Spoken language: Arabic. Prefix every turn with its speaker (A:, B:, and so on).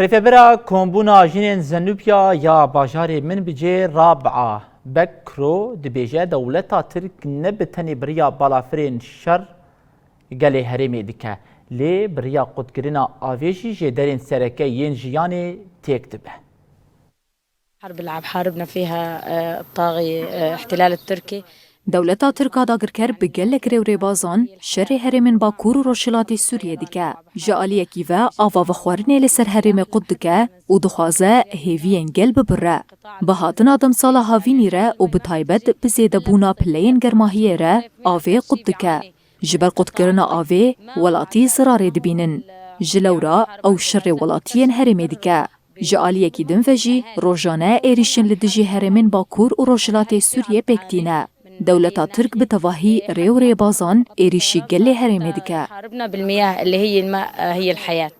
A: رفبرا كومبونا جنين زنوبيا يا باجاري من بجي رابعة بكرو دبيجة دولتا ترك نبتني بريا بالافرين شر قالي هرمي دكا لي بريا قد كرنا آفيجي جدارين سركي ينجياني تيكتبه
B: حرب العب حاربنا فيها الطاغي احتلال التركي
C: دولتا ترکا داگرکر بگلک رو ریبازان شر هرمن باکور و روشلاتی سوریه دیکه جالیه کیوه آوا و خوارنه لسر هرم قد دیکه و دخوازه هیوین گل ببره به هاتن آدم سال هاوینی ره و بتایبت بزیده بونا پلین گرماهیه ره آوه قد دیکه جبر قد کرنا آوه ولاتی زراره دبینن جلورا او شر ولاتین هرم دیکه جالیه کی دن وجی روزانه ایریشن لدجی هرمن باکور و روشلاتی سوریه بکتینه دولتا ترك بتواهي ريو ريبازان إيريشي قلي هرمي دكا
B: حاربنا بالمياه اللي هي الماء هي الحياة